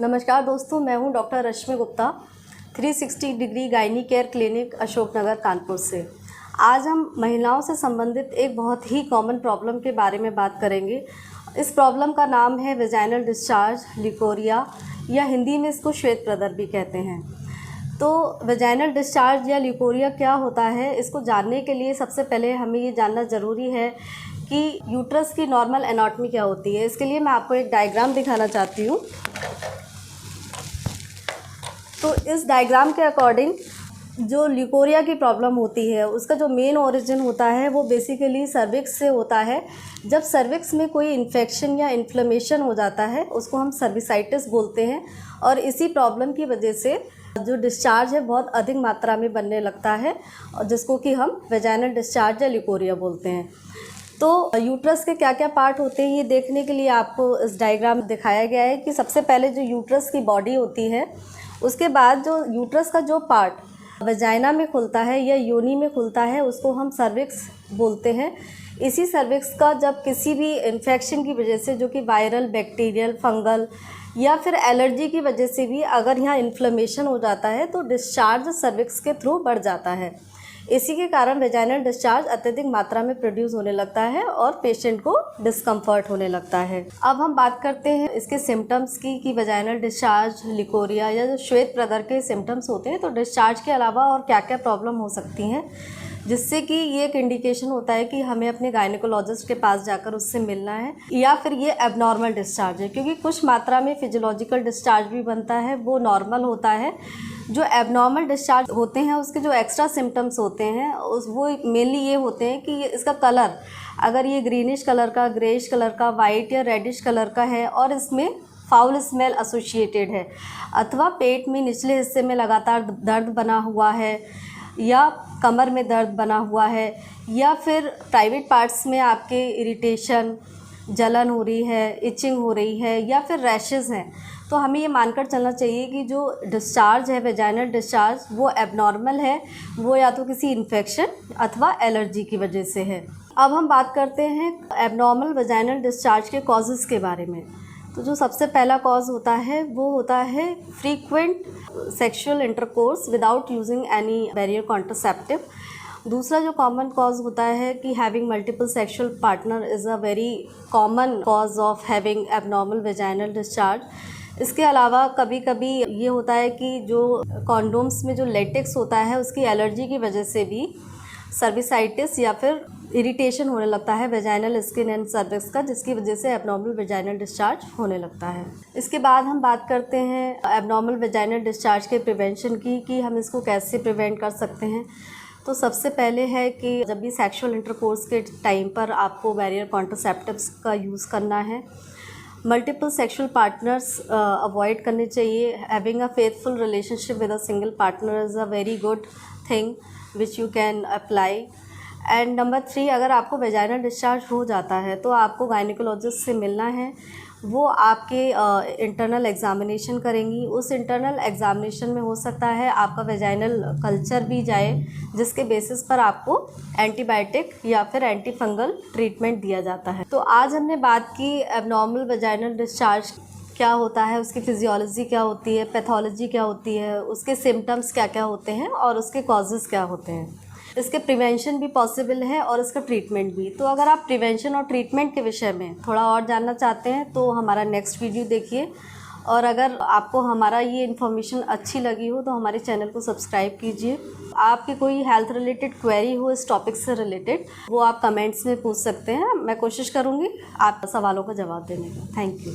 नमस्कार दोस्तों, मैं हूं doctor Rashmi Gupta, 360 degree gynae care clinic Ashoknagar Kanpur से। आज हम महिलाओं से संबंधित एक बहुत ही कॉमन प्रॉब्लम के बारे में बात करेंगे। इस प्रॉब्लम का नाम है वेजाइनल डिस्चार्ज लिकोरिया, या हिंदी में इसको श्वेत प्रदर भी कहते हैं। तो वेजाइनल डिस्चार्ज या लिकोरिया क्या होता है, इसको जानने के लिए सबसे पहले हमें ये जानना ज़रूरी है कि यूट्रस की नॉर्मल एनाटॉमी क्या होती है। इसके लिए मैं आपको एक डायग्राम दिखाना चाहती हूँ। तो इस डायग्राम के अकॉर्डिंग जो लिकोरिया की प्रॉब्लम होती है उसका जो मेन ओरिजिन होता है वो बेसिकली सर्विक्स से होता है। जब सर्विक्स में कोई इन्फेक्शन या इन्फ्लेमेशन हो जाता है उसको हम सर्विसाइटिस बोलते हैं, और इसी प्रॉब्लम की वजह से जो डिस्चार्ज है बहुत अधिक मात्रा में बनने लगता है, और जिसको कि हम वेजाइनल डिस्चार्ज या लिकोरिया बोलते हैं। तो यूट्रस के क्या क्या पार्ट होते हैं ये देखने के लिए आपको इस डायग्राम में दिखाया गया है कि सबसे पहले जो यूट्रस की बॉडी होती है, उसके बाद जो यूट्रस का जो पार्ट वजाइना में खुलता है या योनि में खुलता है उसको हम सर्विक्स बोलते हैं। इसी सर्विक्स का जब किसी भी इन्फेक्शन की वजह से, जो कि वायरल, बैक्टीरियल, फंगल या फिर एलर्जी की वजह से भी अगर यहाँ इन्फ्लेमेशन हो जाता है तो डिस्चार्ज सर्विक्स के थ्रू बढ़ जाता है। इसी के कारण वेजाइनल डिस्चार्ज अत्यधिक मात्रा में प्रोड्यूस होने लगता है और पेशेंट को डिस्कम्फर्ट होने लगता है। अब हम बात करते हैं इसके सिम्टम्स की कि वेजाइनल डिस्चार्ज, लिकोरिया या जो श्वेत प्रदर के सिम्टम्स होते हैं, तो डिस्चार्ज के अलावा और क्या क्या प्रॉब्लम हो सकती हैं, जिससे कि ये एक इंडिकेशन होता है कि हमें अपने गायनेकोलॉजिस्ट के पास जाकर उससे मिलना है, या फिर ये एबनॉर्मल डिस्चार्ज है। क्योंकि कुछ मात्रा में फिजियोलॉजिकल डिस्चार्ज भी बनता है, वो नॉर्मल होता है। जो एबनॉर्मल डिस्चार्ज होते हैं उसके जो एक्स्ट्रा सिम्टम्स होते हैं वो मेनली ये होते हैं कि इसका कलर, अगर ये ग्रीनिश कलर का, ग्रेइश कलर का, वाइट या रेडिश कलर का है और इसमें फाउल स्मेल एसोसिएटेड है, अथवा पेट में निचले हिस्से में लगातार दर्द बना हुआ है, या कमर में दर्द बना हुआ है, या फिर प्राइवेट पार्ट्स में आपके इरिटेशन, जलन हो रही है, इचिंग हो रही है, या फिर रैशेज़ हैं, तो हमें ये मानकर चलना चाहिए कि जो डिस्चार्ज है, वेजाइनल डिस्चार्ज, वो एबनॉर्मल है। वो या तो किसी इन्फेक्शन अथवा एलर्जी की वजह से है। अब हम बात करते हैं एबनॉर्मल वेजाइनल डिस्चार्ज के कॉजेज़ के बारे में। तो जो सबसे पहला कॉज होता है वो होता है frequent sexual intercourse without using any barrier contraceptive. दूसरा जो कॉमन कॉज होता है कि having multiple sexual partner is a very common cause of having abnormal vaginal discharge. इसके अलावा कभी कभी ये होता है कि जो कॉन्डोम्स में जो लेटेक्स होता है उसकी एलर्जी की वजह से भी सर्विसाइटिस या फिर इरिटेशन होने लगता है वेजाइनल स्किन एंड सर्विक्स का, जिसकी वजह से एबनॉर्मल वेजाइनल डिस्चार्ज होने लगता है। इसके बाद हम बात करते हैं एबनॉर्मल वेजाइनल डिस्चार्ज के प्रिवेंशन की, कि हम इसको कैसे प्रिवेंट कर सकते हैं। तो सबसे पहले है कि जब भी सेक्सुअल इंटरकोर्स के टाइम पर आपको बैरियर कॉन्ट्रासेप्टिव्स का यूज़ करना है। मल्टीपल सेक्सुअल पार्टनर्स अवॉइड करने चाहिए। Having a faithful relationship with a single partner is a very good thing which you can apply. And number 3, अगर आपको वेजाइनल डिस्चार्ज हो जाता है तो आपको गायनेकोलॉजिस्ट से मिलना है। वो आपके इंटरनल एग्जामिनेशन करेंगी। उस इंटरनल एग्जामिनेशन में हो सकता है आपका वेजाइनल कल्चर भी जाए, जिसके बेसिस पर आपको एंटीबायोटिक या फिर एंटी फंगल ट्रीटमेंट दिया जाता है। तो आज हमने बात की एबनॉर्मल वेजाइनल डिस्चार्ज क्या होता है, उसकी फिजियोलॉजी क्या होती है, पैथोलॉजी क्या होती है, उसके सिम्टम्स क्या क्या होते हैं और उसके कॉजेज़ क्या होते हैं। इसके प्रिवेंशन भी पॉसिबल है और इसका ट्रीटमेंट भी। तो अगर आप प्रिवेंशन और ट्रीटमेंट के विषय में थोड़ा और जानना चाहते हैं तो हमारा नेक्स्ट वीडियो देखिए, और अगर आपको हमारा ये इन्फॉर्मेशन अच्छी लगी हो तो हमारे चैनल को सब्सक्राइब कीजिए। आपकी कोई हेल्थ रिलेटेड क्वेरी हो इस टॉपिक से रिलेटेड, वो आप कमेंट्स में पूछ सकते हैं। मैं कोशिश करूँगी आप सवालों का जवाब देने का। Thank you.